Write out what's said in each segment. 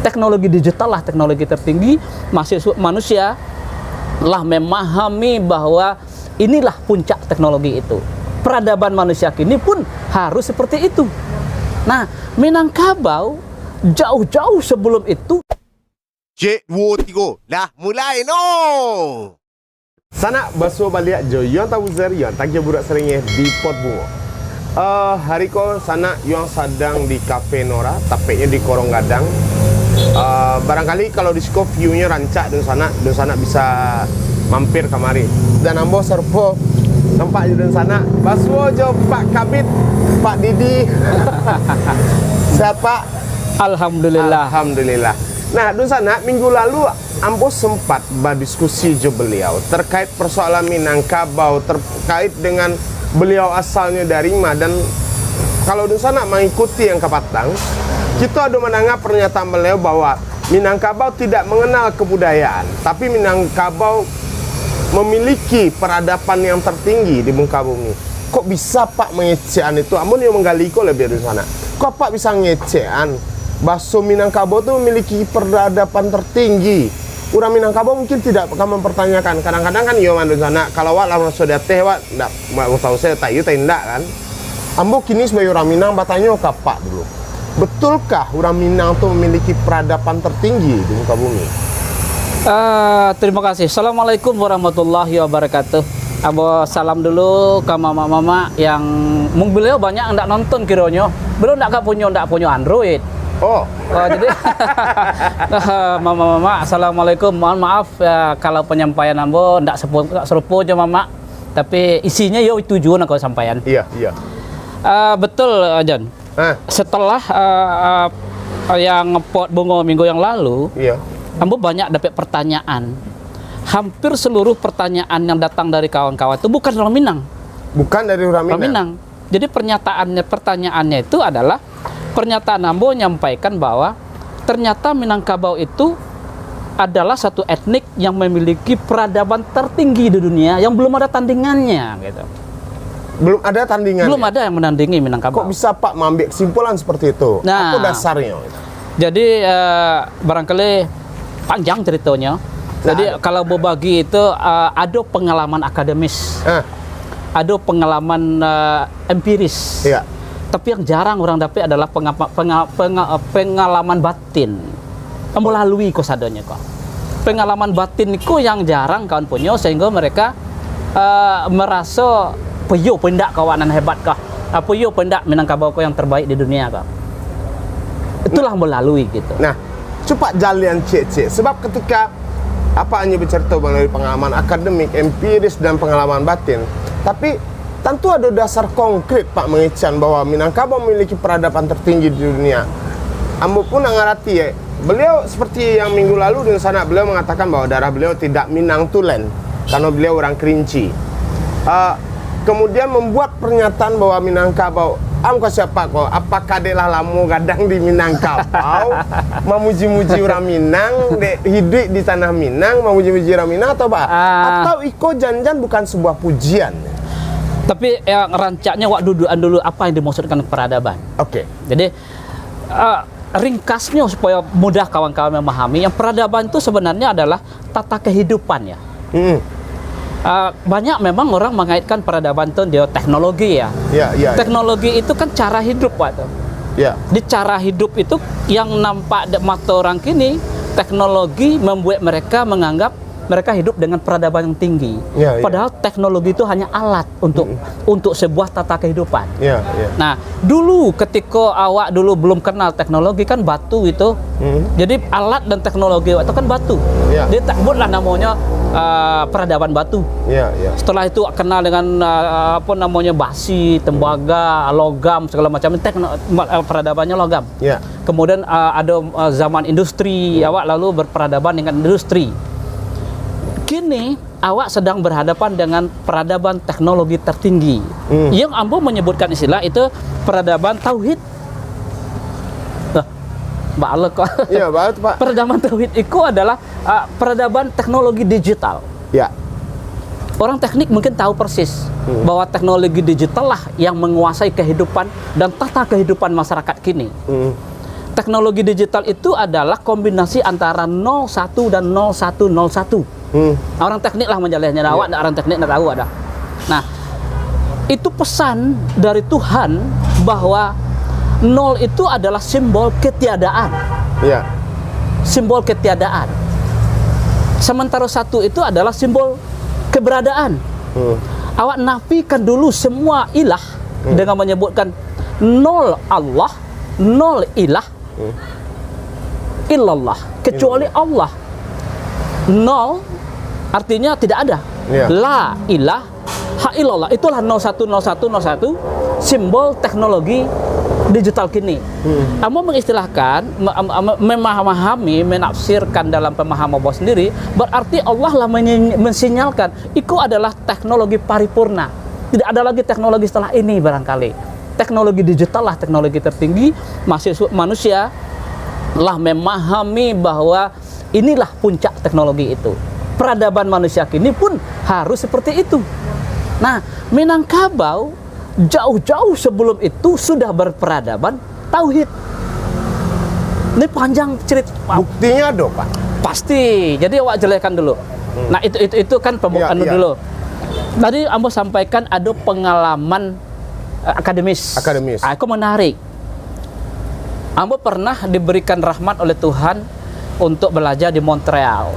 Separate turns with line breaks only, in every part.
teknologi digital lah teknologi tertinggi, manusia lah memahami bahwa inilah puncak teknologi itu. Peradaban manusia kini pun harus seperti itu. Nah, Minangkabau jauh-jauh sebelum itu.
Cik, 2, 3, dah mulai no.
Sanak basuh balik jo yon tahu zer yon tak budak seringnya di pot bunga. Hari ko sanak yang sedang di Cafe Nora, tapenya di Korong Gadang. Barangkali kalau di siko view-nya rancak dan sana bisa mampir kemari. Dan ambo serpo nampak dan sana basuh jo Pak Kabit, Pak Didi. Siapa?
Alhamdulillah.
Alhamdulillah. Nah, dun sana minggu lalu ambo sempat berdiskusi jo beliau terkait persoalan Minangkabau, terkait dengan beliau asalnya dari mana. Dan kalau dun sana mengikuti yang kepatang, kita ada menanggapi pernyataan beliau bahwa Minangkabau tidak mengenal kebudayaan, tapi Minangkabau memiliki peradaban yang tertinggi di muka bumi. Kok bisa Pak mengecehan itu? Amun yang menggali kok lebih dari sana. Kok Pak bisa ngecehan? Bahasa Minangkabau itu memiliki peradaban tertinggi. Orang Minangkabau mungkin tidak akan mempertanyakan. Kadang-kadang kan yo mandu sana kalau wak lawan sudah teh wak ndak mau tahu saya tak ndak kan. Ambo kini sebagai orang Minang bertanya ke Pak dulu. Betulkah orang Minang itu memiliki peradaban tertinggi di muka bumi?
Terima kasih. Assalamualaikum warahmatullahi wabarakatuh. Abo salam dulu ke mama-mama yang mungkin beliau banyak ndak nonton kiranya. Beliau ndak punya Android. Jadi mama-mama assalamualaikum, mohon maaf ya, kalau penyampaian ambo ndak serupa aja mama, tapi isinya yo tujuan aku sampaian.
Iya.
Betul Jan. Setelah yang ngepot bungo minggu yang lalu,
iya.
Ambo banyak dapat pertanyaan. Hampir seluruh pertanyaan yang datang dari kawan-kawan itu bukan orang Minang.
Bukan dari orang
Minang. Jadi pertanyaannya itu adalah pernyataan Ambo menyampaikan bahwa ternyata Minangkabau itu adalah satu etnik yang memiliki peradaban tertinggi di dunia yang belum ada tandingannya gitu.
Belum ada tandingan.
Belum ada yang menandingi Minangkabau.
Kok bisa Pak mengambil kesimpulan seperti itu?
Nah,
apa dasarnya?
Jadi barangkali panjang ceritanya. Jadi kalau berbagi itu ada pengalaman akademis, ada pengalaman empiris.
Iya.
Tapi yang jarang orang dapat adalah pengalaman batin. Melalui kosadonya kok. Pengalaman batin itu yang jarang kawan punya sehingga mereka merasa puyo pendak kawanan hebat kah? Puyo pendak Minangkabau yang terbaik di dunia kah? Itulah melalui gitu.
Nah, coba jalian cek. Sebab ketika apa hanya bercerita melalui pengalaman akademik, empiris dan pengalaman batin, tapi tentu ada dasar konkret Pak mengechan bahwa Minangkabau memiliki peradaban tertinggi di dunia. Ambo pun ngerti ya. Beliau seperti yang minggu lalu di sana beliau mengatakan bahwa darah beliau tidak Minang Tulen karena beliau orang Kerinci. Kemudian membuat pernyataan bahwa Minangkabau, amko siapa kok? Apakah delah lamu gadang di Minangkabau, memuji-muji orang Minang, hidup di tanah Minang, memuji-muji orang Minang atau apa? Atau iko janjan bukan sebuah pujian?
Tapi yang rancaknya wak duduan dulu apa yang dimaksudkan peradaban.
Oke.
Jadi ringkasnya supaya mudah kawan-kawan memahami, yang peradaban itu sebenarnya adalah tata kehidupan ya. Banyak memang orang mengaitkan peradaban itu dia teknologi ya.
Iya.
Teknologi itu kan cara hidup Pak.
Ya.
Di cara hidup itu yang nampak di mata orang kini, teknologi membuat mereka menganggap mereka hidup dengan peradaban yang tinggi. Padahal teknologi itu hanya alat untuk sebuah tata kehidupan. Nah, dulu ketika awak dulu belum kenal teknologi kan batu itu. Jadi alat dan teknologi itu kan batu. Dia tak buatlah namanya peradaban batu. Setelah itu kenal dengan apa namanya basi, tembaga, logam segala macam, peradabannya logam. Kemudian ada zaman industri, awak lalu berperadaban dengan industri. Kini awak sedang berhadapan dengan peradaban teknologi tertinggi. Yang Ambo menyebutkan istilah itu peradaban tauhid. Balik kok. Iya, balik Pak. Peradaban tauhid itu adalah peradaban teknologi digital.
Ya.
Orang teknik mungkin tahu persis bahwa teknologi digital lah yang menguasai kehidupan dan tata kehidupan masyarakat kini. Teknologi digital itu adalah kombinasi antara 01 dan 0101. Orang teknik lah menjelaskannya, awak orang teknik nggak tahu ada. Nah, itu pesan dari Tuhan bahwa 0 itu adalah simbol ketiadaan.
Ya.
Simbol ketiadaan. Sementara 1 itu adalah simbol keberadaan. Awak nafikan dulu semua ilah dengan menyebutkan 0 Allah, 0 ilah, illallah, kecuali Allah. 0 artinya tidak ada.
Ya.
La ilaha illallah. Itulah 010101 simbol teknologi digital kini. Kamu mengistilahkan, memahami, menafsirkan dalam pemahaman bawah sendiri, berarti Allah lah mensinyalkan itu adalah teknologi paripurna. Tidak ada lagi teknologi setelah ini barangkali. Teknologi digital lah teknologi tertinggi. Manusia lah memahami bahwa inilah puncak teknologi itu. Peradaban manusia kini pun harus seperti itu. Nah, Minangkabau jauh-jauh sebelum itu sudah berperadaban tauhid. Ini panjang cerita.
Buktinya ada, Pak?
Pasti. Jadi awak jelaskan dulu. Nah, itu kan pembukaan dulu. Tadi Ambo sampaikan ada pengalaman akademis. Aku menarik. Ambo pernah diberikan rahmat oleh Tuhan untuk belajar di Montreal.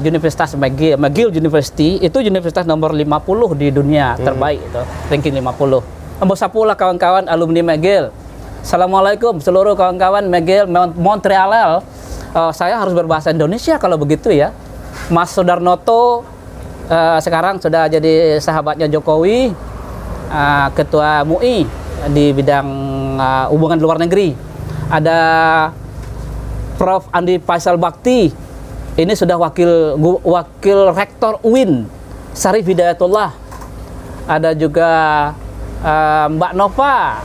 Universitas McGill University itu universitas nomor 50 di dunia terbaik itu, ranking 50. Ambo sapulah kawan-kawan alumni McGill. Assalamualaikum seluruh kawan-kawan McGill Montreal. Saya harus berbahasa Indonesia kalau begitu ya. Mas Sudarnoto sekarang sudah jadi sahabatnya Jokowi, ketua MUI di bidang hubungan luar negeri. Ada Prof. Andi Faisal Bakti, ini sudah wakil rektor UIN, Syarif Hidayatullah. Ada juga Mbak Nova,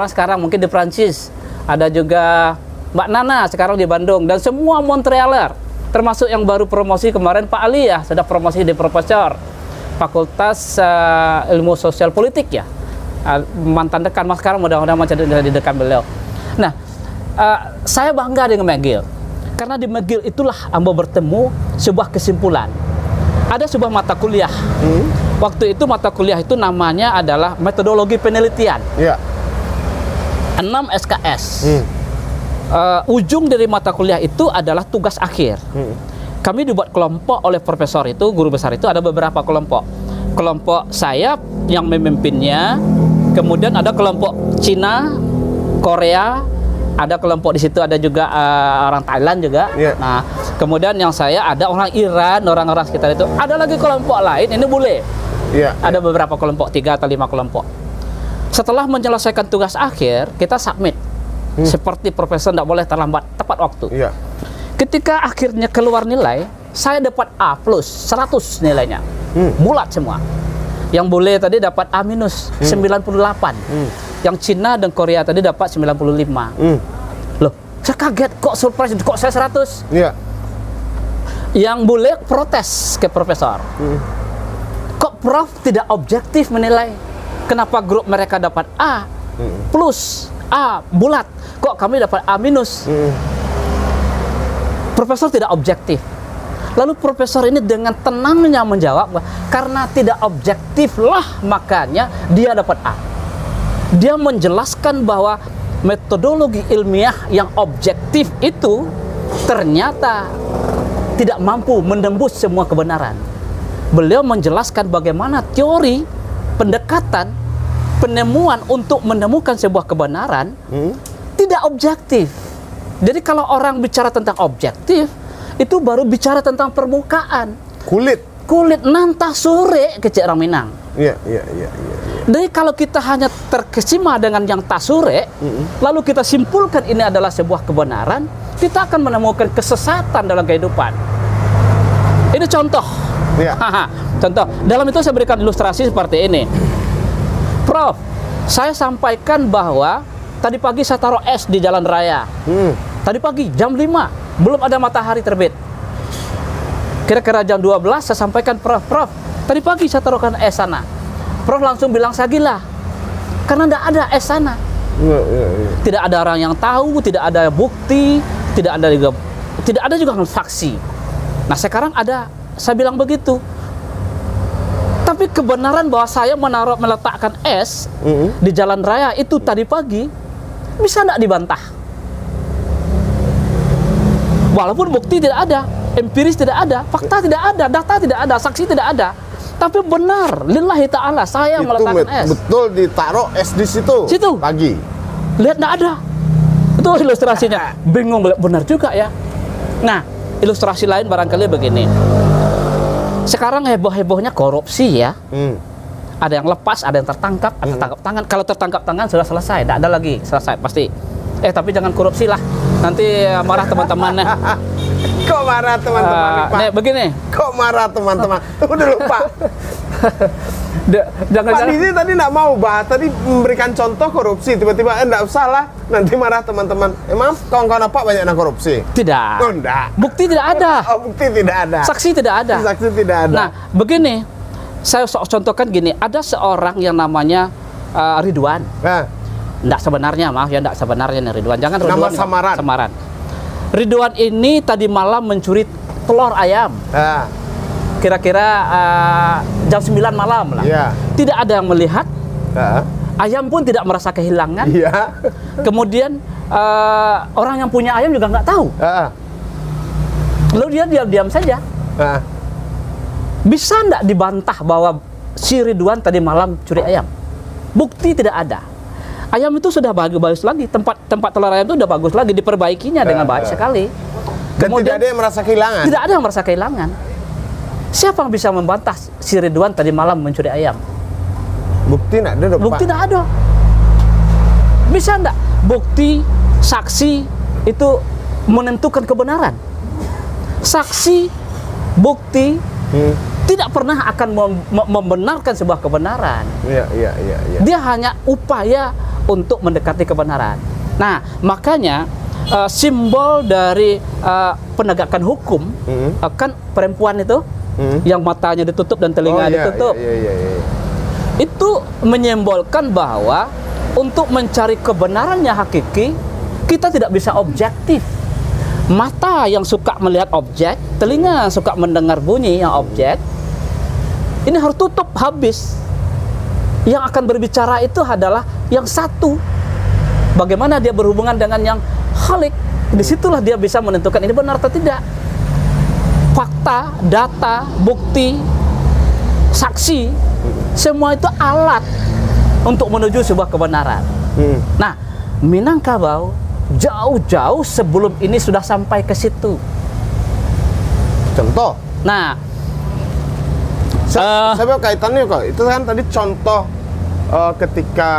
sekarang mungkin di Prancis. Ada juga Mbak Nana, sekarang di Bandung. Dan semua Montrealer, termasuk yang baru promosi kemarin, Pak Ali ya, sudah promosi di Profesor Fakultas Ilmu Sosial Politik ya. Mantan dekan, mas sekarang mudah-mudahan masih di dekan beliau. Nah, saya bangga dengan McGill karena di McGill itulah Ambo bertemu sebuah kesimpulan. Ada sebuah mata kuliah. Waktu itu mata kuliah itu namanya adalah metodologi penelitian. 6 SKS. Ujung dari mata kuliah itu adalah tugas akhir. Kami dibuat kelompok oleh profesor itu, guru besar itu, ada beberapa kelompok. Kelompok saya yang memimpinnya, kemudian ada kelompok Cina, Korea, ada kelompok di situ, ada juga orang Thailand juga. Nah, kemudian yang saya ada orang Iran, orang-orang sekitar itu. Ada lagi kelompok lain, ini boleh. Ada beberapa kelompok, 3 atau 5 kelompok. Setelah menyelesaikan tugas akhir, kita submit. Seperti profesor tidak boleh terlambat, tepat waktu. Ketika akhirnya keluar nilai, saya dapat A+, 100 nilainya. Bulat semua. Yang boleh tadi dapat A-, 98. Yang Cina dan Korea tadi dapat 95. Loh, saya kaget, kok surprise, kok saya 100? Yang boleh protes ke profesor. Kok Prof tidak objektif menilai? Kenapa grup mereka dapat A+, A bulat, kok kami dapat A-? Profesor tidak objektif. Lalu profesor ini dengan tenangnya menjawab, karena tidak objektiflah makanya dia dapat A. Dia menjelaskan bahwa metodologi ilmiah yang objektif itu ternyata tidak mampu menembus semua kebenaran. Beliau menjelaskan bagaimana teori pendekatan penemuan untuk menemukan sebuah kebenaran tidak objektif. Jadi kalau orang bicara tentang objektif, itu baru bicara tentang permukaan. Kulit nantah sore kecik orang Minang. Jadi kalau kita hanya terkesima dengan yang tasure, lalu kita simpulkan ini adalah sebuah kebenaran, kita akan menemukan kesesatan dalam kehidupan. Ini contoh. Contoh. Dalam itu saya berikan ilustrasi seperti ini. Prof, saya sampaikan bahwa tadi pagi saya taruh es di jalan raya. Tadi pagi jam 5, belum ada matahari terbit. Kira-kira jam 12 saya sampaikan, Prof, tadi pagi saya taruhkan es sana. Prof langsung bilang saya gila, karena tidak ada es sana. Tidak ada orang yang tahu, tidak ada bukti, tidak ada juga saksi. Nah sekarang ada, saya bilang begitu. Tapi kebenaran bahwa saya meletakkan es di jalan raya itu tadi pagi bisa tidak dibantah? Walaupun bukti tidak ada, empiris tidak ada, fakta tidak ada, data tidak ada, saksi tidak ada. Tapi benar, lillahi ta'ala, saya
itu
meletakkan es.
Betul ditaruh es di situ. Pagi.
Lihat, tidak ada. Itu ilustrasinya. Bingung, benar juga ya. Nah, ilustrasi lain barangkali begini. Sekarang heboh-hebohnya korupsi ya. Ada yang lepas, ada yang tertangkap, ada tertangkap tangan. Kalau tertangkap tangan sudah selesai, tidak ada lagi, selesai pasti. Tapi jangan korupsi lah. Nanti marah teman-temannya.
Kok marah teman-teman, Pak?
Begini.
Kok marah teman-teman? Tunggu dulu, Pak. Pak Didi tadi tidak mau, Pak. Tadi memberikan contoh korupsi. Tiba-tiba, tidak usah lah. Nanti marah teman-teman. Maaf, kawan-kawan apa banyak yang korupsi?
Tidak.
Oh, tidak.
Bukti tidak ada.
Bukti tidak ada.
Saksi tidak ada.
Saksi tidak ada.
Nah, begini. Saya contohkan gini. Ada seorang yang namanya Ridwan. Tidak sebenarnya, maaf ya, tidak sebenarnya nih Ridwan. Jangan Ridwan.
Nama samaran.
Ridwan ini tadi malam mencuri telur ayam. Kira-kira jam 9 malam lah. Tidak ada yang melihat. Ayam pun tidak merasa kehilangan. Kemudian orang yang punya ayam juga nggak tahu. Lalu dia diam-diam saja. Bisa nggak dibantah bahwa si Ridwan tadi malam curi ayam? Bukti tidak ada. Ayam itu sudah bagus lagi, tempat telur ayam itu sudah bagus lagi, diperbaikinya dengan baik sekali.
Kemudian tidak ada yang merasa kehilangan.
Tidak ada yang merasa kehilangan. Siapa yang bisa membantah si Ridwan tadi malam mencuri ayam?
Bukti tidak ada,
Bukti tidak ada. Bisa enggak bukti saksi itu menentukan kebenaran? Saksi, bukti tidak pernah akan membenarkan sebuah kebenaran. Dia hanya upaya untuk mendekati kebenaran. Nah, makanya simbol dari penegakan hukum kan perempuan itu yang matanya ditutup dan telinga ditutup. Itu menyimbolkan bahwa untuk mencari kebenaran yang hakiki kita tidak bisa objektif. Mata yang suka melihat objek, telinga yang suka mendengar bunyi yang objek, ini harus tutup habis. Yang akan berbicara itu adalah yang satu. Bagaimana dia berhubungan dengan yang khalik. Disitulah dia bisa menentukan ini benar atau tidak. Fakta, data, bukti, saksi, semua itu alat untuk menuju sebuah kebenaran. Nah, Minangkabau jauh-jauh sebelum ini sudah sampai ke situ.
Contoh?
Nah,
saya kaitannya kok. Itu kan tadi contoh ketika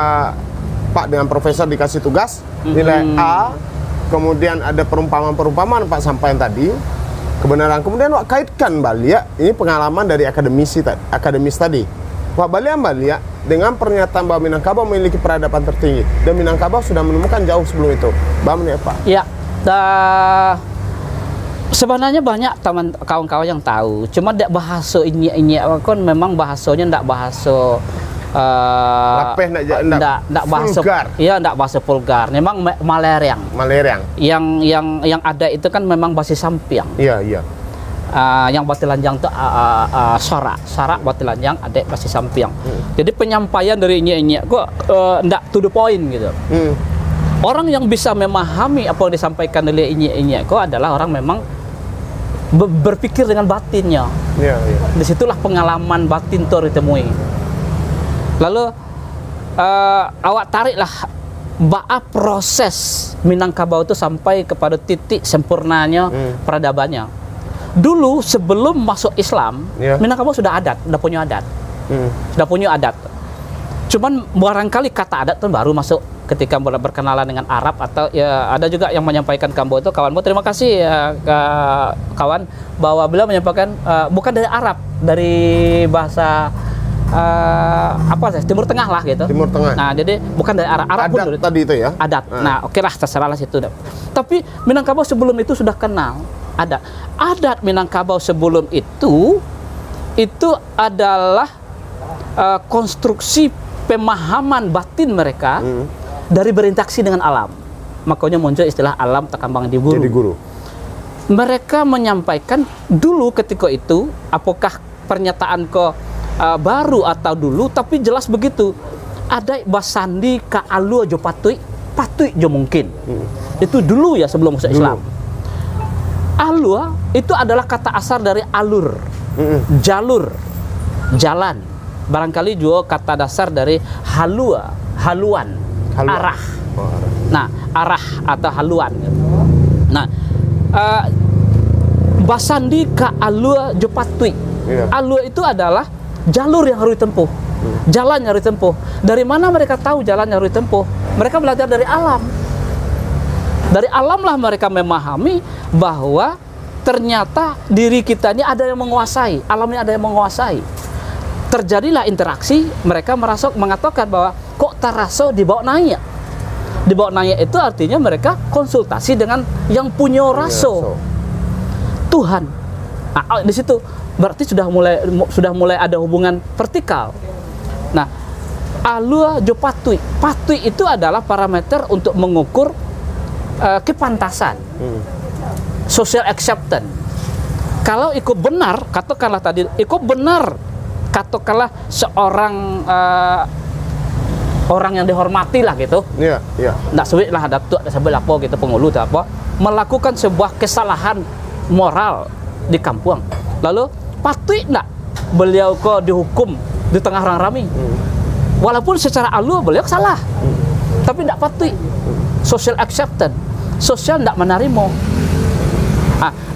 Pak dengan Profesor dikasih tugas nilai A, kemudian ada perumpamaan Pak sampaikan tadi kebenaran. Kemudian Pak kaitkan Balia, ini pengalaman dari akademis tadi. Pak Balia dengan pernyataan bahwa Minangkabau memiliki peradaban tertinggi dan Minangkabau sudah menemukan jauh sebelum itu. Pak.
Ya, sebenarnya banyak kawan-kawan yang tahu. Cuma bahasa ini kan memang bahasanya tidak bahasa
lapeh,
tidak bahasa vulgar. Iya, tidak bahasa vulgar. Memang malerang. Yang ada itu kan memang bahasa Sampiang.
Iya.
Yang batilanjang itu sorak batilanjang ada bahasa Sampiang. Jadi penyampaian dari ini kok tidak to the point gitu. Orang yang bisa memahami apa yang disampaikan oleh ini kok adalah orang memang berpikir dengan batinnya. Disitulah pengalaman batin itu ditemui. Lalu awak tariklah proses Minangkabau itu sampai kepada titik sempurnanya peradabannya. Dulu sebelum masuk Islam, Minangkabau sudah punya adat. Sudah punya adat. Cuman barangkali kata adat itu baru masuk ketika mulai berkenalan dengan Arab atau ya ada juga yang menyampaikan Kambo itu kawanmu. Terima kasih kawan bahwa beliau menyampaikan bukan dari Arab, dari bahasa Timur Tengah lah gitu.
Timur Tengah.
Nah, jadi bukan dari Arab
adat
pun
tadi itu ya.
Adat. Nah, oke lah terserah lah situ. Tapi Minangkabau sebelum itu sudah kenal adat. Adat Minangkabau sebelum itu adalah konstruksi pemahaman batin mereka dari berinteraksi dengan alam. Makanya muncul istilah alam takambang di guru.
Jadi guru.
Mereka menyampaikan dulu ketika itu, apakah pernyataan baru atau dulu, tapi jelas begitu. Ada basandi ka alua jo patui jo mungkin. Itu dulu ya sebelum masuk Islam. Alua itu adalah kata asal dari alur, jalur, jalan. Barangkali juga kata dasar dari haluan, arah. Nah, arah atau haluan. Nah, basandi ka alua jo patui. Alua itu adalah jalur yang harus ditempuh, jalan yang harus ditempuh. Dari mana mereka tahu jalan yang harus ditempuh? Mereka belajar dari alam. Dari alam lah mereka memahami bahwa ternyata diri kita ini ada yang menguasai, alamnya ada yang menguasai. Terjadilah interaksi, mereka mengatakan bahwa kok taraso dibawa naik. Dibawa naik itu artinya mereka konsultasi dengan yang punya raso, Tuhan. Nah, di situ berarti sudah mulai ada hubungan vertikal. Nah, alua jo patui. Patui itu adalah parameter untuk mengukur kepantasan, social acceptance. Kalau ikut benar, katakanlah tadi, ikut benar, katakanlah seorang orang yang dihormati lah gitu.
Iya, iya.
Nggak sebut lah datuk, sebut apa gitu, pengulu atau apa, melakukan sebuah kesalahan moral di kampung. Lalu patut nggak beliau kok dihukum di tengah orang ramai? Walaupun secara alur beliau salah, tapi nggak patut. Social acceptance, sosial nggak menerima.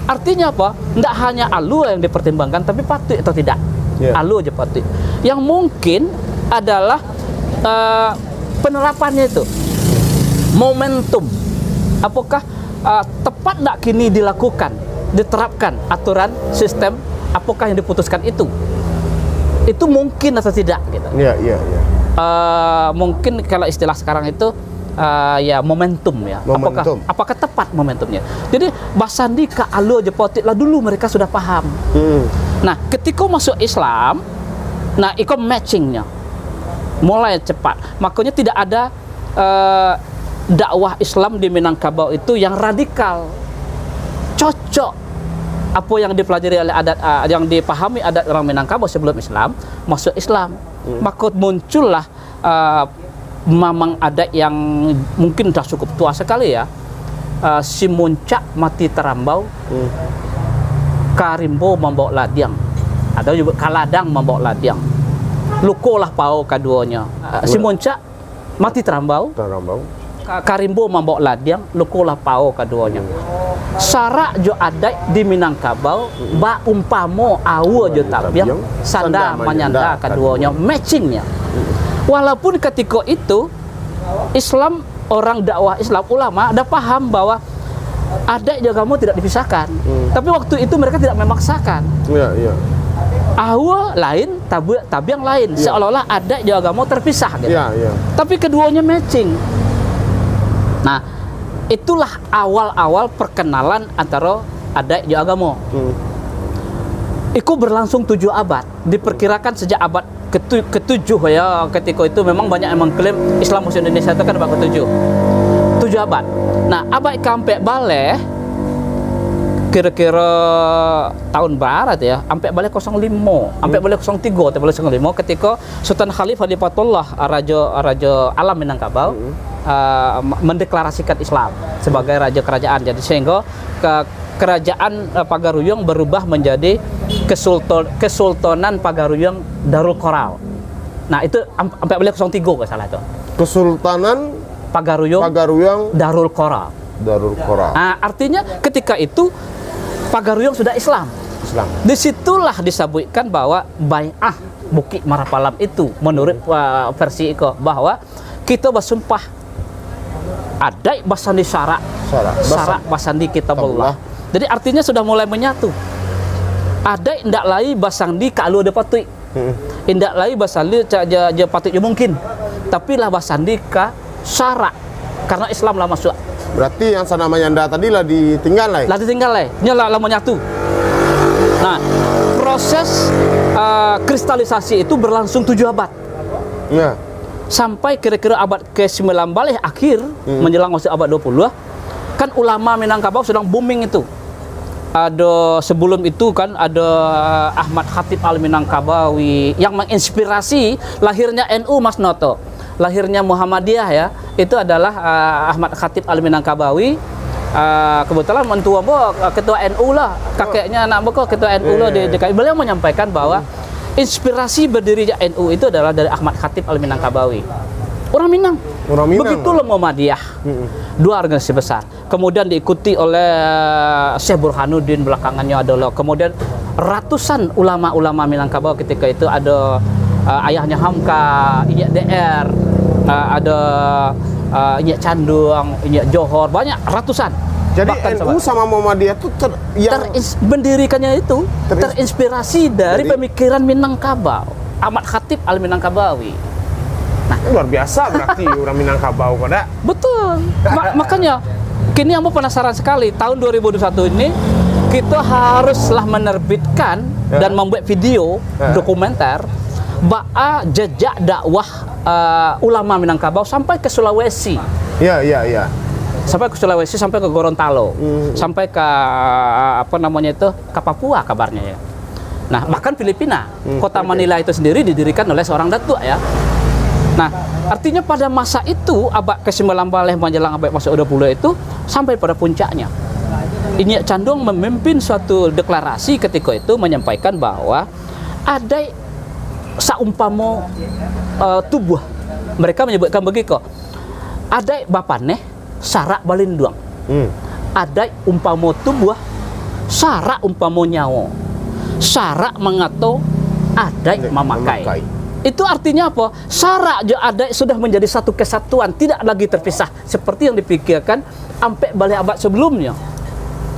Artinya apa? Nggak hanya alur yang dipertimbangkan, tapi patut atau tidak. Alur aja patut. Yang mungkin adalah penerapannya itu, momentum. Apakah tepat nggak kini dilakukan, diterapkan aturan sistem? Apakah yang diputuskan itu mungkin atau tidak gitu.
Iya, iya, iya.
Mungkin kalau istilah sekarang itu ya momentum ya.
Momentum.
Apakah tepat momentumnya? Jadi basandi ka alo jepotik lah dulu mereka sudah paham. Nah, ketika masuk Islam, nah itu matchingnya mulai cepat. Makanya tidak ada dakwah Islam di Minangkabau itu yang radikal. Cocok apa yang dipelajari oleh adat, yang dipahami adat orang Minangkabau sebelum Islam, masuk Islam. Maka muncullah mamang adat yang mungkin sudah cukup tua sekali ya. Si muncak mati terambau, karimbo membawa ladiang, atau juga kaladang membawa ladiang. Lukolah pau keduanya. Si muncak mati terambau, karimbo membawa ladiang, lukolah pau keduanya. Sarak jo adat di Minangkabau, ba umpamo awu jo tabiang, sanda menyanda keduanya, matchingnya. Walaupun ketika itu Islam, orang dakwah Islam, ulama ada paham bahwa adat juga kamu tidak dipisahkan. Tapi waktu itu mereka tidak memaksakan.
Iya, iya.
Awu lain, tabiang lain. Seolah-olah adat juga kamu terpisah gitu.
Iya, iya.
Tapi keduanya matching. Nah, itulah awal-awal perkenalan antara adat dan agama. Itu berlangsung 7 abad. Diperkirakan sejak abad ke-7 ya, ketika itu memang banyak yang mengklaim Islam masuk Indonesia itu kan abad ke-7. 7 abad. Nah, abad sampai balik kira-kira tahun barat ya, sampai balik 05, sampai balik 03, sampai balik 05 ketika Sultan Khalif Hadifatullah Raja Alam Minangkabau mendeklarasikan Islam sebagai raja kerajaan. Jadi sehingga kerajaan Pagaruyung berubah menjadi Kesultanan Pagaruyung Darul Qoral. Nah, itu sampai balik 03 kalau salah itu. Kesultanan Pagaruyung Darul Qoral. Nah, artinya ketika itu Pagaruyung sudah Islam. Disitulah disebutkan bahwa Bai'ah Bukit Marapalam itu menurut versi itu bahwa kita bersumpah ada basandi syarak basandi kitabullah. Jadi artinya sudah mulai menyatu. Ada indak lai basandi kalau ada patui. Indak lai basandi ja patui mungkin. Tapi lah basandi ka syarak karena Islam lah masuk.
Berarti yang sana menyanda tadi lah ditinggal lah.
Lah ditinggal lah. Nyala menyatu. Nah, proses kristalisasi itu berlangsung 7 abad.
Ya.
sampai kira-kira abad ke-19 akhir menjelang masuk abad 20 kan ulama Minangkabau sedang booming itu. Ada sebelum itu kan ada Ahmad Khatib Al-Minangkabawi yang menginspirasi lahirnya NU Mas Noto. Lahirnya Muhammadiyah ya, itu adalah Ahmad Khatib Al-Minangkabawi. Kebetulan mentua ketua NU lah, kakeknya anak boko ketua NU lah di DKI. Beliau menyampaikan bahwa inspirasi berdirinya NU itu adalah dari Ahmad Khatib Al-Minangkabawi. Orang Minang. Begitulah Muhammadiyah. Dua organisasi besar. Kemudian diikuti oleh Syekh Burhanuddin belakangannya adalah. Kemudian ratusan ulama-ulama Minangkabau ketika itu ada ayahnya Hamka, Inyak DR, ada Inyak Candung, Inyak Johor, banyak ratusan.
Jadi NU sama Muhammadiyah itu
mendirikannya itu terinspirasi dari pemikiran Minangkabau, Ahmad Khatib Al-Minangkabawi.
Nah, luar biasa berarti orang Minangkabau pada.
Betul. Makanya kini aku penasaran sekali tahun 2021 ini kita haruslah menerbitkan dan membuat video dokumenter jejak dakwah ulama Minangkabau sampai ke Sulawesi.
Iya.
Sampai ke Sulawesi, sampai ke Gorontalo, sampai ke ke Papua kabarnya ya. Nah, bahkan Filipina, kota Manila itu sendiri didirikan oleh seorang datuk ya. Nah, artinya pada masa itu abad ke-19 menjelang abad masuk 20 itu sampai pada puncaknya. Inyak Candung memimpin suatu deklarasi ketika itu menyampaikan bahwa ada saumpamo tubuh. Mereka menyebutkan begitu. Ada bapaneh sarak balinduang. Ada umpamo tubuh, sarak umpamo nyawa. Sarak mengato, ada memakai. Itu artinya apa? Sarak jo ada sudah menjadi satu kesatuan, tidak lagi terpisah seperti yang dipikirkan sampai balik abad sebelumnya.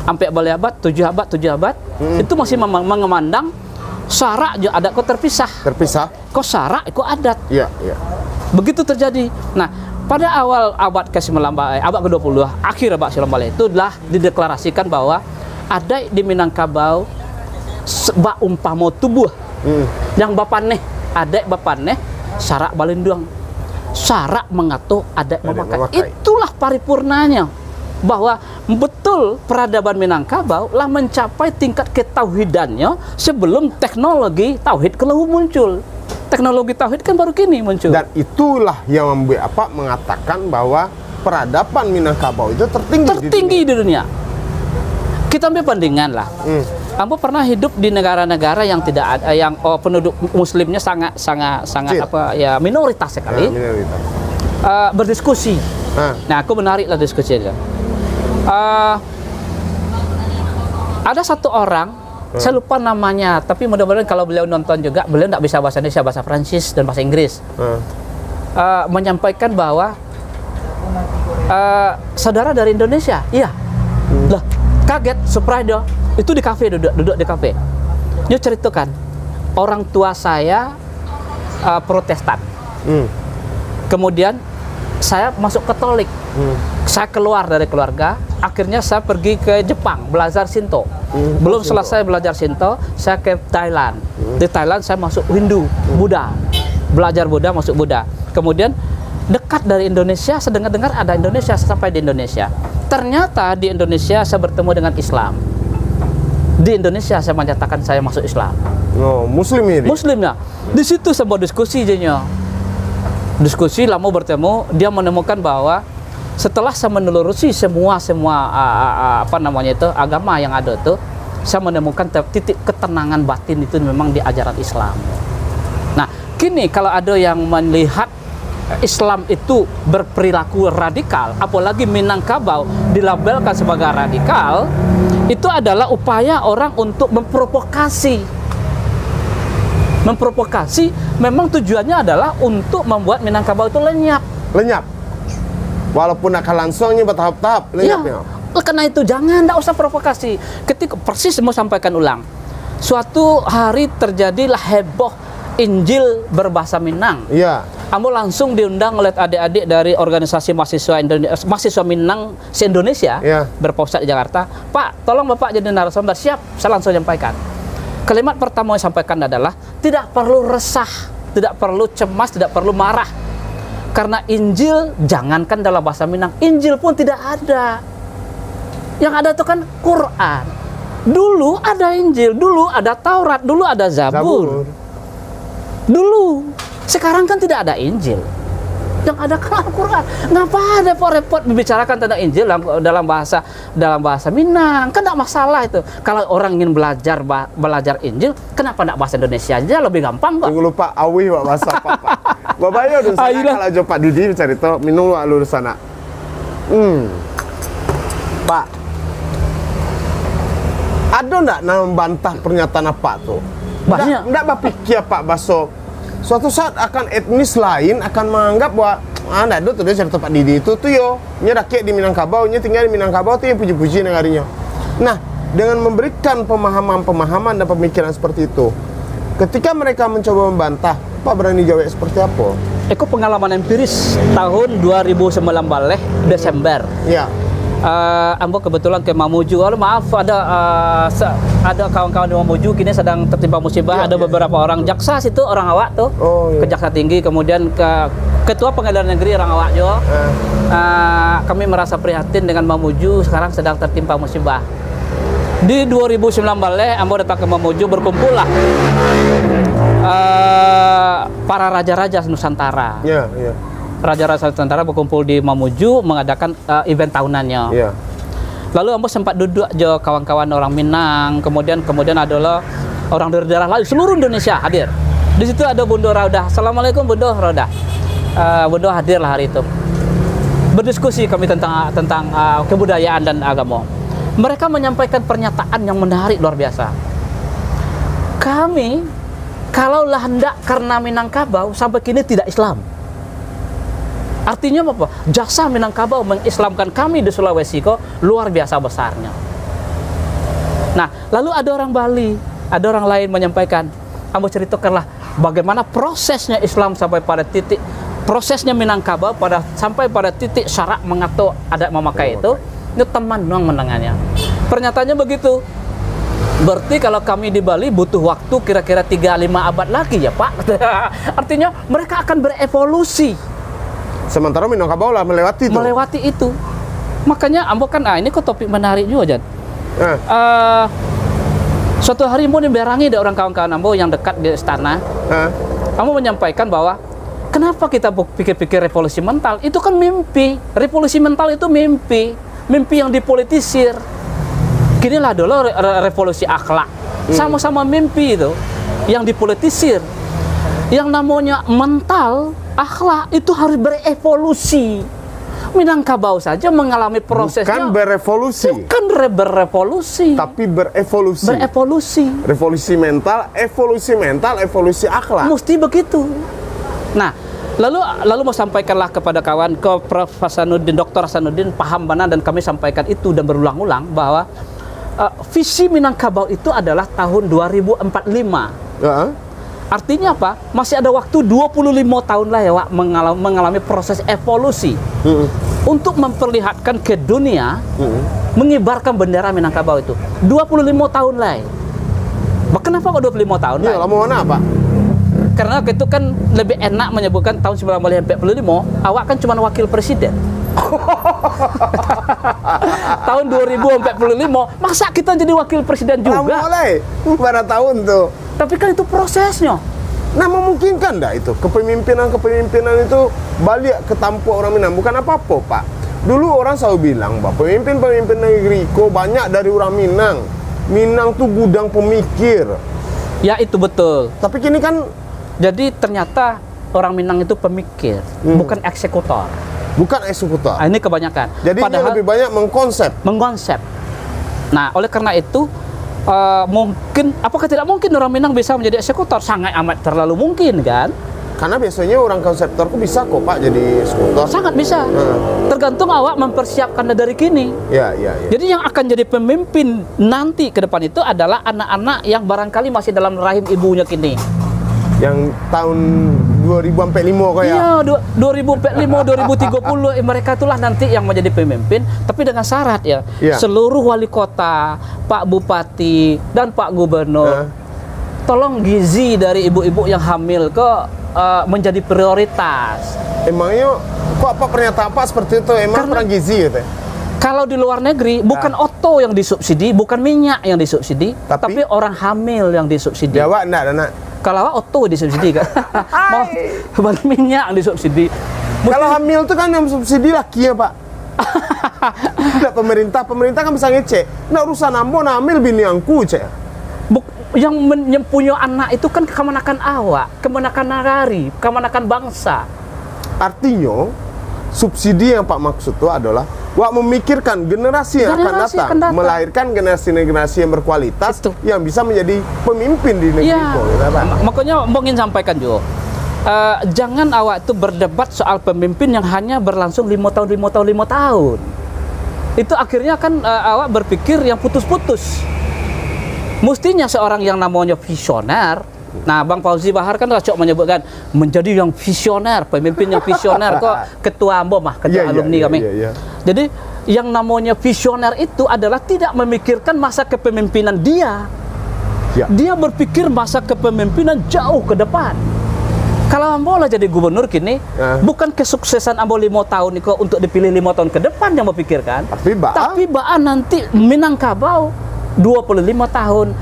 Sampai balik abad 7 abad itu masih mengemandang sarak jo adat kok terpisah. Kok sarak kok adat.
Iya.
Begitu terjadi. Nah, pada awal abad ke-19, abad ke-20, akhir abad ke-19 itu telah dideklarasikan bahwa ada di Minangkabau umpamo tubuh yang bapaneh, ada bapaneh sarak balinduang, sarak mengato ada memakai. Itulah paripurnanya bahwa betul peradaban Minangkabau lah mencapai tingkat ketauhidannya sebelum teknologi tauhid kelau muncul. Teknologi tauhid kan baru kini muncul.
Dan itulah yang mengatakan bahwa peradaban Minangkabau itu tertinggi di dunia. Kita ambil bandingan lah. Ambo pernah hidup di negara-negara yang tidak ada, yang penduduk muslimnya sangat minoritas sekali. Minoritas.
Berdiskusi. Nah, aku menariklah diskusi aja. Ada satu orang, saya lupa namanya, tapi mudah-mudahan kalau beliau nonton juga, beliau tidak bisa bahasa Indonesia, bahasa Prancis dan bahasa Inggris. Menyampaikan bahwa saudara dari Indonesia, iya. Lah, kaget, surprise dong. Itu di kafe, duduk di kafe. Dia ceritakan, orang tua saya Protestan. Kemudian saya masuk Katolik. Saya keluar dari keluarga, akhirnya saya pergi ke Jepang belajar Shinto. Belum selesai belajar Shinto, saya ke Thailand. Di Thailand saya masuk Hindu, Buddha. Belajar Buddha, masuk Buddha. Kemudian dekat dari Indonesia, saya dengar ada Indonesia, saya sampai di Indonesia. Ternyata di Indonesia saya bertemu dengan Islam. Di Indonesia saya menyatakan saya masuk Islam.
Oh, Muslim ini? Muslimnya.
Di situ sebuah diskusi jadinya. Diskusi lama bertemu, dia menemukan bahwa setelah saya menelusuri semua agama yang ada tuh, saya menemukan titik ketenangan batin itu memang di ajaran Islam. Nah, kini kalau ada yang melihat Islam itu berperilaku radikal, apalagi Minangkabau dilabelkan sebagai radikal, itu adalah upaya orang untuk memprovokasi. Memang tujuannya adalah untuk membuat Minangkabau itu lenyap.
Walaupun akan langsungnya bertahap-tahap lenyapnya.
Ya, karena itu jangan, tidak usah provokasi. Ketika persis mau sampaikan ulang, suatu hari terjadilah heboh Injil berbahasa Minang.
Iya.
Kamu langsung diundang oleh adik-adik dari organisasi mahasiswa Minang se-Indonesia, berpusat di Jakarta. Pak, tolong Bapak jadi narasumber. Siap, saya langsung sampaikan. Kalimat pertama yang sampaikan adalah tidak perlu resah, tidak perlu cemas, tidak perlu marah. Karena Injil, jangankan dalam bahasa Minang, Injil pun tidak ada. Yang ada itu kan Quran. Dulu ada Injil, dulu ada Taurat, dulu ada Zabur. Dulu. Sekarang kan tidak ada Injil. Yang ada kan Al-Quran. Ngapa ada repot-repot membicarakan tentang Injil dalam bahasa Minang? Kan tidak masalah itu. Kalau orang ingin belajar Injil, kenapa tidak bahasa Indonesia aja, lebih gampang, Pak?
Tunggu lupa awi Pak bahasa apa, Pak. Bapak yo di sana kalau jo Pak Didi cerita minum lu di sana. Pak. Ada ndak membantah pernyataan apa tuh?
Banyak.
Ndak berpikir Pak Baso. Suatu saat akan etnis lain akan menganggap bahwa ndak ada tuh dia cerita Pak Didi itu tuh yo, nya rakyat di Minangkabau, nya tinggal di Minangkabau tuh yang puji-puji negarinya. Nah, dengan memberikan pemahaman dan pemikiran seperti itu, ketika mereka mencoba membantah, Pak berani jawab seperti apa?
Eko pengalaman empiris tahun 2019 Desember.
Ya.
Ambo kebetulan ke Mamuju. Maaf, ada kawan-kawan di Mamuju kini sedang tertimpa musibah. Ada beberapa orang jaksa situ, orang awak tuh, ke jaksa tinggi, kemudian ke ketua pengadilan negeri orang awak juga. Kami merasa prihatin dengan Mamuju sekarang sedang tertimpa musibah. Di 2019 Ambo datang ke Mamuju, berkumpullah para raja-raja Nusantara. Raja-raja Nusantara berkumpul di Mamuju mengadakan event tahunannya. Lalu Ambo sempat duduk jo kawan-kawan orang Minang, kemudian adalah orang dari daerah lain, seluruh Indonesia hadir. Di situ ada Bundo Raudah. Assalamualaikum Bundo Raudah. Bundo hadir lah hari itu. Berdiskusi kami tentang kebudayaan dan agama. Mereka menyampaikan pernyataan yang menarik luar biasa. Kami kalaulah hendak karena Minangkabau sampai kini tidak Islam. Artinya apa? Jasa Minangkabau mengislamkan kami di Sulawesi kok luar biasa besarnya. Nah, lalu ada orang Bali, ada orang lain menyampaikan, Ambo ceritakanlah bagaimana prosesnya Islam sampai pada titik, prosesnya Minangkabau sampai pada titik syarak mengatur adat memakai itu teman doang mendengarnya. Pernyataannya begitu. Berarti kalau kami di Bali butuh waktu kira-kira 3-5 abad lagi ya Pak. Artinya mereka akan berevolusi.
Sementara Minangkabau lah melewati itu. Makanya Ambo kan, ini kok topik menarik juga, Jan. Suatu hari Ambo diberangi dari orang kawan-kawan Ambo yang dekat di istana. Ambo menyampaikan bahwa kenapa kita pikir-pikir revolusi mental? Itu kan mimpi. Revolusi mental itu mimpi yang dipolitisir. Kinilah dulu revolusi akhlak. Sama-sama mimpi itu yang dipolitisir. Yang namanya mental, akhlak itu harus berevolusi. Minangkabau saja mengalami prosesnya. Bukan berevolusi.
Bukan berevolusi.
Tapi berevolusi.
Berevolusi.
Revolusi mental, evolusi akhlak.
Mesti begitu. Nah, lalu mau sampaikanlah kepada kawan, ke Prof. Hasanuddin, Dr. Hasanuddin, paham benar dan kami sampaikan itu dan berulang-ulang bahwa visi Minangkabau itu adalah tahun 2045. Artinya apa? Masih ada waktu 25 tahun lah ya Wak, mengalami proses evolusi untuk memperlihatkan ke dunia, mengibarkan bendera Minangkabau itu 25 tahun lah. Kenapa kok 25 tahun lah?
Iya, lama mana Pak?
Karena itu kan lebih enak menyebutkan tahun 1945, awak kan cuma wakil presiden. Tahun 2045, masa kita jadi wakil presiden juga?
Mulai pada tahun tuh.
Tapi kan itu prosesnya.
Nah, memungkinkan enggak itu kepemimpinan itu balik ke tampuk orang Minang? Bukan apa-apa, Pak. Dulu orang selalu bilang bahwa pemimpin negeri kok banyak dari orang Minang. Minang tuh gudang pemikir.
Ya, itu betul.
Tapi kini kan
jadi ternyata orang Minang itu pemikir, bukan eksekutor.
Bukan eksekutor.
Ini kebanyakan.
Jadi dia lebih banyak mengkonsep.
Nah, oleh karena itu mungkin, apakah tidak mungkin orang Minang bisa menjadi eksekutor? Sangat amat terlalu mungkin kan?
Karena biasanya orang konseptor kok bisa kok Pak jadi eksekutor.
Sangat bisa. Tergantung awak mempersiapkannya dari kini.
Ya.
Jadi yang akan jadi pemimpin nanti ke depan itu adalah anak-anak yang barangkali masih dalam rahim ibunya kini.
Yang tahun 2045 kayak.
Iya, 2045, 2030 mereka itulah nanti yang menjadi pemimpin, tapi dengan syarat ya. Seluruh wali kota, Pak Bupati dan Pak Gubernur tolong gizi dari ibu-ibu yang hamil ke menjadi prioritas.
Emangnya kok apa pernyataan Pak seperti itu? Emang kurang gizi gitu?
Kalau di luar negeri bukan oto yang disubsidi, bukan minyak yang disubsidi, tapi orang hamil yang disubsidi.
Jawa enggak, Dana.
Kalau oto disubsidi kan, mau bukan minyak yang disubsidi.
Kalau hamil itu kan yang subsidi laki ya Pak. Tidak pemerintah kan bisa ngecek. Nggak urusan ambo hamil bini angku cek.
Yang punya anak itu kan kemenakan awak, kemenakan nagari, kemenakan bangsa.
Artinya subsidi yang Pak maksud itu adalah memikirkan generasi yang akan datang, melahirkan generasi-generasi yang berkualitas yang bisa menjadi pemimpin di negeri itu.
Makanya ingin sampaikan juga, jangan awak itu berdebat soal pemimpin yang hanya berlangsung 5 tahun. Itu akhirnya kan awak berpikir yang putus-putus. Mestinya seorang yang namanya visioner. Nah, Bang Fauzi Bahar kan cocok menyebutkan menjadi yang visioner, pemimpin yang visioner. Kok ketua AMBO ketua alumni kami. Jadi yang namanya visioner itu adalah tidak memikirkan masa kepemimpinan dia. Dia berpikir masa kepemimpinan jauh ke depan. Kalau AMBO lah jadi gubernur kini, bukan kesuksesan AMBO 5 tahun itu untuk dipilih 5 tahun ke depan yang berpikirkan, tapi nanti Minangkabau 25 tahun,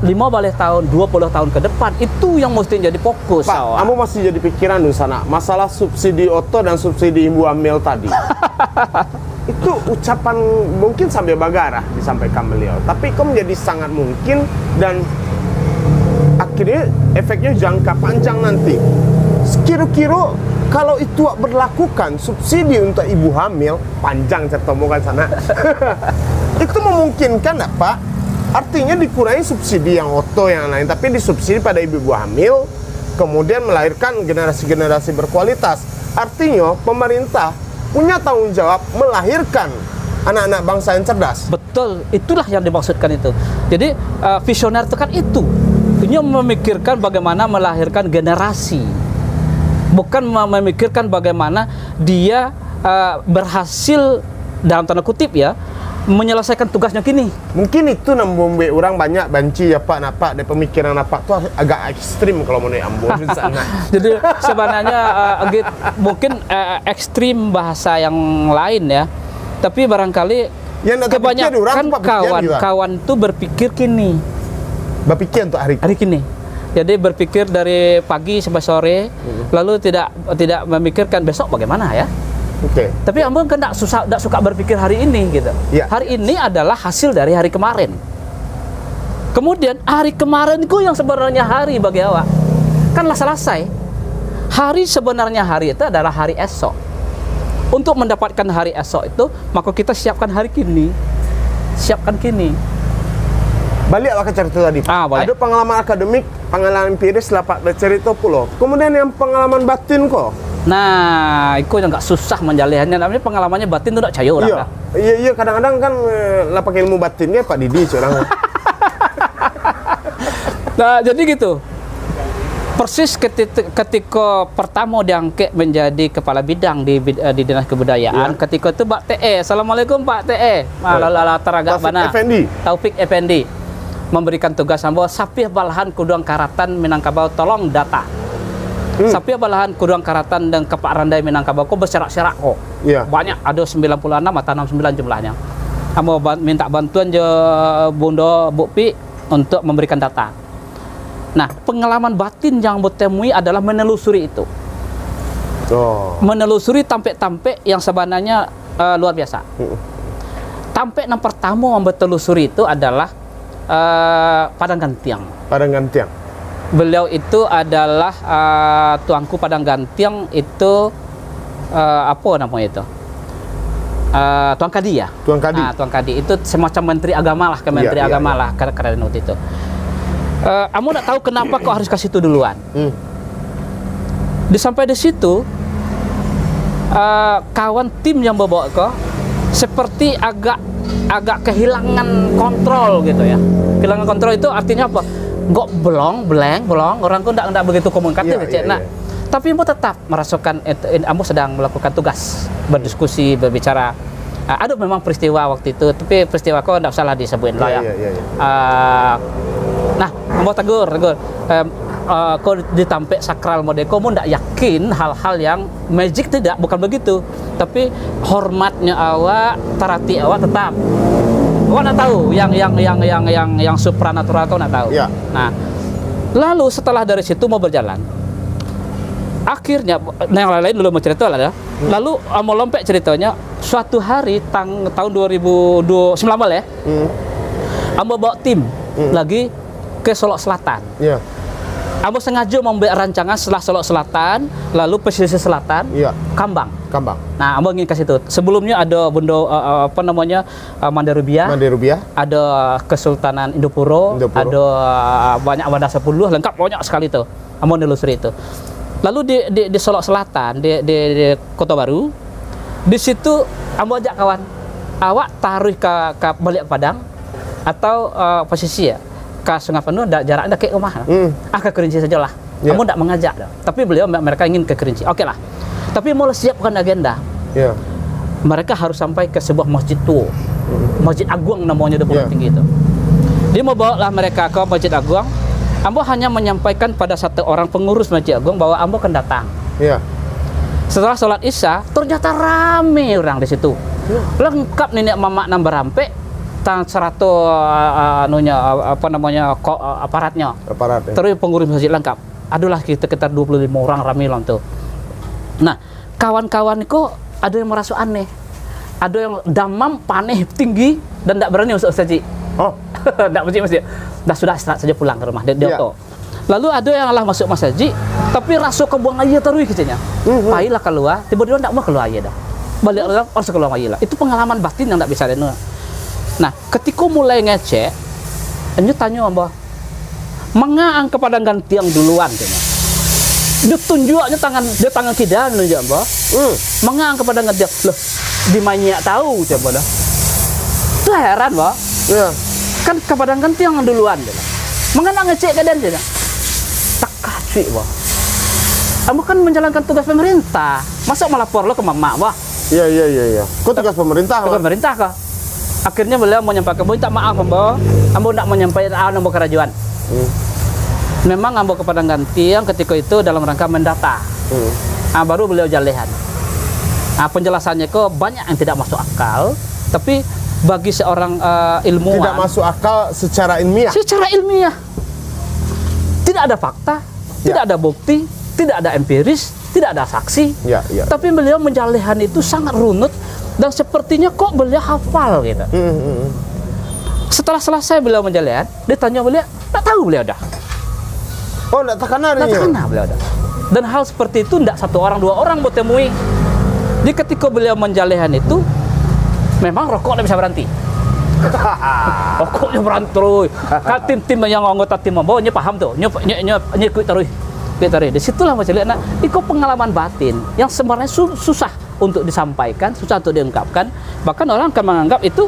15 tahun, 20 tahun ke depan, itu yang mesti jadi fokus.
Pak, kamu masih jadi pikiran di sana masalah subsidi oto dan subsidi ibu hamil tadi. Itu ucapan mungkin sambil bagara disampaikan beliau, tapi kok menjadi sangat mungkin dan akhirnya efeknya jangka panjang nanti. Kira-kira kalau itu berlakukan subsidi untuk ibu hamil panjang cerita omongan sana, itu memungkinkan nggak Pak? Artinya dikurangi subsidi yang oto yang lain, tapi disubsidi pada ibu hamil, kemudian melahirkan generasi-generasi berkualitas. Artinya pemerintah punya tanggung jawab melahirkan anak-anak bangsa yang cerdas.
Betul, itulah yang dimaksudkan itu. Jadi visioner itu kan itu. Dia memikirkan bagaimana melahirkan generasi. Bukan memikirkan bagaimana dia berhasil dalam tanda kutip ya menyelesaikan tugasnya kini.
Mungkin itu nambah orang banyak banci ya Pak, napak dari pemikiran napak tuh agak ekstrim kalau menurut ambo di sana.
Jadi sebenarnya mungkin ekstrim bahasa yang lain ya. Tapi barangkali kebanyakan kawan-kawan tuh berpikir kini.
Berpikir untuk hari
kini. Jadi berpikir dari pagi sampai sore, lalu tidak memikirkan besok bagaimana ya. Tapi Ambon kan tidak suka berpikir hari ini gitu. Hari ini adalah hasil dari hari kemarin. Kemudian hari kemarin itu yang sebenarnya hari bagi awak kanlah selesai. Hari sebenarnya hari itu adalah hari esok. Untuk mendapatkan hari esok itu, maka kita siapkan hari kini. Siapkan kini.
Baliklah ke cerita tadi. Ada pengalaman akademik, pengalaman empiris, lapak cerita pulau. Kemudian yang pengalaman batin kok.
Nah, itu yang nggak susah menjalannya. Namanya pengalamannya batin itu tidak cair orang.
Iya, kadang-kadang kan lapak ilmu batinnya Pak Didi curang.
Nah, jadi gitu. Persis ketika pertama diangkat menjadi kepala bidang di Dinas Kebudayaan, ketika itu Pak TE. Assalamualaikum Pak TE. Taufik Effendi memberikan tugas bahwa Sapih Balahan Kuduang Karatan Minangkabau tolong data. Sapih Balahan Kuduang Karatan dan Kepak Randai Minangkabau kok berserak-serak kok. Banyak, ada 96 atau 69 jumlahnya. Kamu minta bantuan je Bunda Bukpi untuk memberikan data. Nah, pengalaman batin yang bertemui adalah menelusuri itu. Menelusuri tampek-tampek yang sebenarnya luar biasa. Tampek yang pertama yang bertelusuri itu adalah Padang Gantiang.
Padang Gantiang.
Beliau itu adalah Tuanku Padang Gantiang itu apa namanya itu? Tuan Kadi ya?
Tuan Kadi.
Nah, Tuan Kadi itu semacam menteri agama lah, Menteri Agama lah keren waktu itu. Kamu nggak tahu kenapa kok harus kasih itu duluan. Sampai di situ kawan tim yang bawa kok seperti agak kehilangan kontrol gitu ya. Kehilangan kontrol itu artinya apa? Gak belong, orang tuh nggak begitu komunikatif. Tapi Ambo tetap merasakan Ambo sedang melakukan tugas, berdiskusi, berbicara. Ada memang peristiwa waktu itu, tapi peristiwa kok nggak usah lah disebutin lah ya. Nah, Ambo tegur. kau ditampek sakral mode, kamu ndak yakin hal-hal yang magic, tidak, bukan begitu. Tapi hormatnya awak, tarati awak tetap. Awak nak tahu yang supranatural kau nak tahu.
Ya.
Nah, lalu setelah dari situ mau berjalan. Akhirnya, yang lain dulu mau cerita lah ya. Lalu mau lompat ceritanya, suatu hari tahun 2019 ya. Ambo bawa tim lagi ke Solok Selatan.
Iya.
Ambo sengaja membuat rancangan setelah Solok Selatan, lalu pesisir selatan,
Iya.
Kambang.
Kambang.
Nah, Ambo ingin kasih itu. Sebelumnya ada Mandarubia,
Mandirubia.
ada Kesultanan Indopuro,
Indopuro.
ada banyak Wanda 10, lengkap banyak sekali tuh. Ambo nelusuri itu. Lalu di Solok Selatan, di Kota Baru, di situ Ambo ajak kawan, awak taruh ke balik Padang atau posisi ya ke Sungai Penuh, jaraknya kayak rumah. Ke Kerinci saja lah.
Yeah.
Ambo tidak mengajak dah. Tapi mereka ingin ke Kerinci. Oke lah. Tapi mau siapkan agenda.
Iya.
Mereka harus sampai ke sebuah masjid tua, Masjid Agung namanya, udah tinggi itu. Dia mau bawa lah mereka ke Masjid Agung. Ambo hanya menyampaikan pada satu orang pengurus Masjid Agung bahwa Ambo akan datang.
Iya.
Setelah sholat Isya, ternyata rame orang di situ. Lengkap nenek mamak nambah rampe, tang 100 aparatnya.
Aparat. Ya.
Terus pengurus masjid lengkap. Adalah sekitar 25 orang rame lah tuh. Nah, kawan-kawan kok ada yang merasa aneh. Ada yang damam, panih, tinggi, dan tidak berani masuk masjid.
Oh.
Tidak masjid. Dah sudah istirahat saja pulang ke rumah. Dia auto. Lalu ada yang lah masuk masjid, tapi rasa kebuang air terus kitanya. Pailah keluar, tiba-tiba tidak mau keluar air dah. Balik orang harus keluar air lah. Itu pengalaman batin yang tidak bisa dengar. Nah, ketika mulai ngecek, Anju tanya Mbah, mengaang kepada gantiang duluan katanya. Dia tunjuknya tangan kidal nunjuk Mbah. Mengaang kepada gantiang. Loh, di mana tahu coba dah. Itu heran Mbah.
Iya.
Kan kepada gantiang duluan dia. Mengenang ngecek keadaan dia. Tak kasih Mbah. Kamu kan menjalankan tugas pemerintah. Masa melapor lo ke mama Mbah?
Iya. Kau tugas pemerintah.
Tugas pemerintah kah? Akhirnya beliau menyampaikan, minta maaf Mbah, Ambo tidak menyampaikan Ambo kerajaan. Memang Ambo kepada gantiang ketika itu dalam rangka mendata. Baru beliau jalehan. Penjelasannya kok banyak yang tidak masuk akal, tapi bagi seorang ilmuwan
Tidak masuk akal secara ilmiah.
Secara ilmiah. Tidak ada fakta, tidak ada bukti, tidak ada empiris, tidak ada saksi.
Ya.
Tapi beliau menjalehan itu sangat runut dan sepertinya kok beliau hafal gitu. Setelah selesai beliau menjalehan, ditanya beliau, tak tahu beliau dah.
Oh, tidak terkena
Tak terkena beliau dah. Dan hal seperti itu tidak satu orang dua orang buat temui. Jadi ketika beliau menjalehan itu, memang rokok tidak bisa berhenti. Rokoknya berhenti terus. Kan tim yang anggota tim membawanya paham tuh, nyekut terus. Di situlah macam lihat, nah, itu pengalaman batin yang sebenarnya susah untuk disampaikan, susah untuk diungkapkan. Bahkan orang akan menganggap itu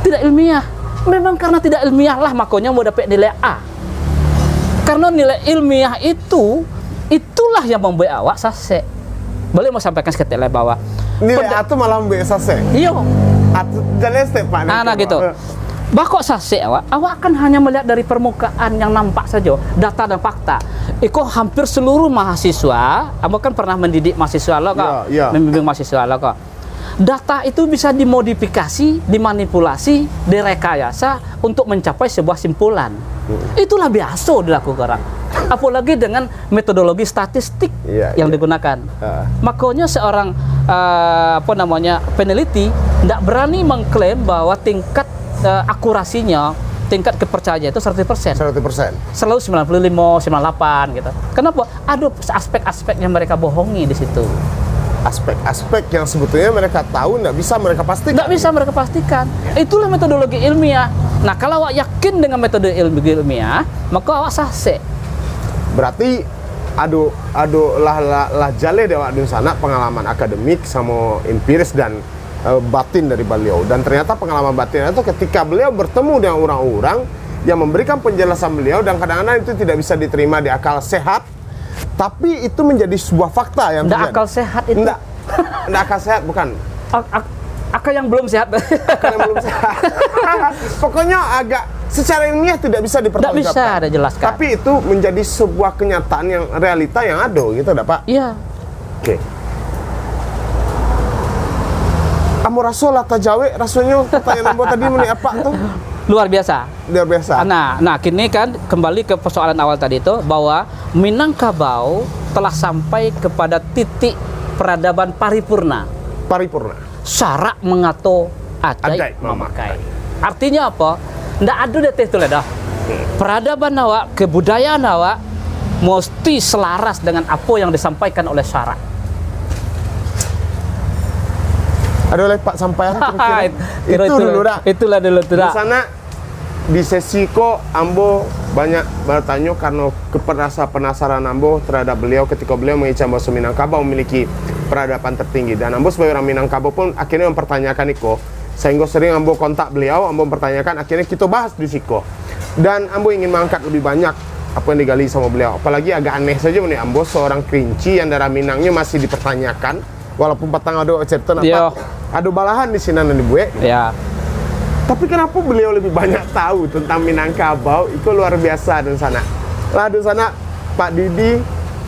tidak ilmiah. Memang karena tidak ilmiah lah makanya mau dapat nilai A. Karena nilai ilmiah itulah yang membuat awak sase. Boleh mau sampaikan sekali bahwa
nilai A itu malah biasa sih.
Iya.
Jadi step Pak.
Nah gitu. Bakok sase awak kan hanya melihat dari permukaan yang nampak saja, data dan fakta. Iko hampir seluruh mahasiswa, Amo kan pernah mendidik mahasiswa lo kok, membimbing mahasiswa lo kok. Data itu bisa dimodifikasi, dimanipulasi, direkayasa untuk mencapai sebuah simpulan. Itulah biasa dilakukan orang. Apalagi dengan metodologi statistik yang digunakan. Makanya seorang peneliti tidak berani mengklaim bahwa tingkat akurasinya, tingkat kepercayaan itu 100%. Selalu 95, 98 gitu. Kenapa? Ada aspek-aspek yang mereka bohongi di situ.
Aspek-aspek yang sebetulnya mereka tahu nggak bisa mereka pastikan.
Nggak bisa mereka pastikan. Itulah metodologi ilmiah. Nah, kalau awak yakin dengan metode ilmiah, maka awak sase.
Berarti lah jale dewa dun sana pengalaman akademik sama empiris dan batin dari beliau. Dan ternyata pengalaman batin itu ketika beliau bertemu dengan orang-orang yang memberikan penjelasan beliau, dan kadang-kadang itu tidak bisa diterima di akal sehat, tapi itu menjadi sebuah fakta yang
terjadi. Akal sehat itu?
Nggak akal sehat, bukan.
Akal yang belum sehat.
Akal yang belum sehat. Pokoknya secara ilmiah tidak bisa
Tidak
dipertanggungjawabkan.
bisa ada jelaskan.
Tapi itu menjadi sebuah kenyataan yang realita yang ada gitu dah Pak.
Iya.
Oke. Ambo raso lah tajawe rasanya pertanyaan ambo tadi meni apa tuh?
Luar biasa.
Luar biasa.
Nah, kini kan kembali ke persoalan awal tadi itu bahwa Minangkabau telah sampai kepada titik peradaban paripurna.
Paripurna.
Syarak mengato adai
Adai
memakai. Artinya apa? Ndak ada deh itu dah. Peradaban awak, kebudayaan awak mesti selaras dengan apa yang disampaikan oleh syarak.
Ada oleh Pak sampaian
Kira
itu dulu dah.
Itulah dulu tuh
Di
dah.
sana di sesi kok ambo banyak bertanya karena penasaran ambo terhadap beliau ketika beliau mengicam bahwa Minangkabau memiliki peradaban tertinggi, dan ambo sebagai orang Minangkabau pun akhirnya mempertanyakan itu, sehingga sering ambo kontak beliau, ambo mempertanyakan, akhirnya kita bahas di siko, dan ambo ingin mengangkat lebih banyak apa yang digali sama beliau. Apalagi agak aneh saja nih, ambo seorang kerinci yang darah Minangnya masih dipertanyakan, walaupun patang ada cerita apa, ada balahan di sini nanti gue.
Ya.
Tapi kenapa beliau lebih banyak tahu tentang Minangkabau? Itu luar biasa dan sana. Lah di sana Pak Didi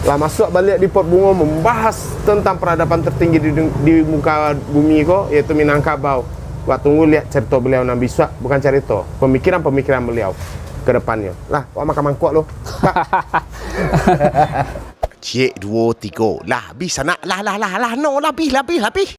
lah masuk balik di Port Bungo membahas tentang peradaban tertinggi di muka bumi kok, yaitu Minangkabau. Wah, tunggu lihat cerita beliau Nabi Suat, bukan cerita, pemikiran-pemikiran beliau ke depannya. Lah, kok makan mangkuk lo?
Cik 2 3. Lah habis anak. Lah no, lah habis.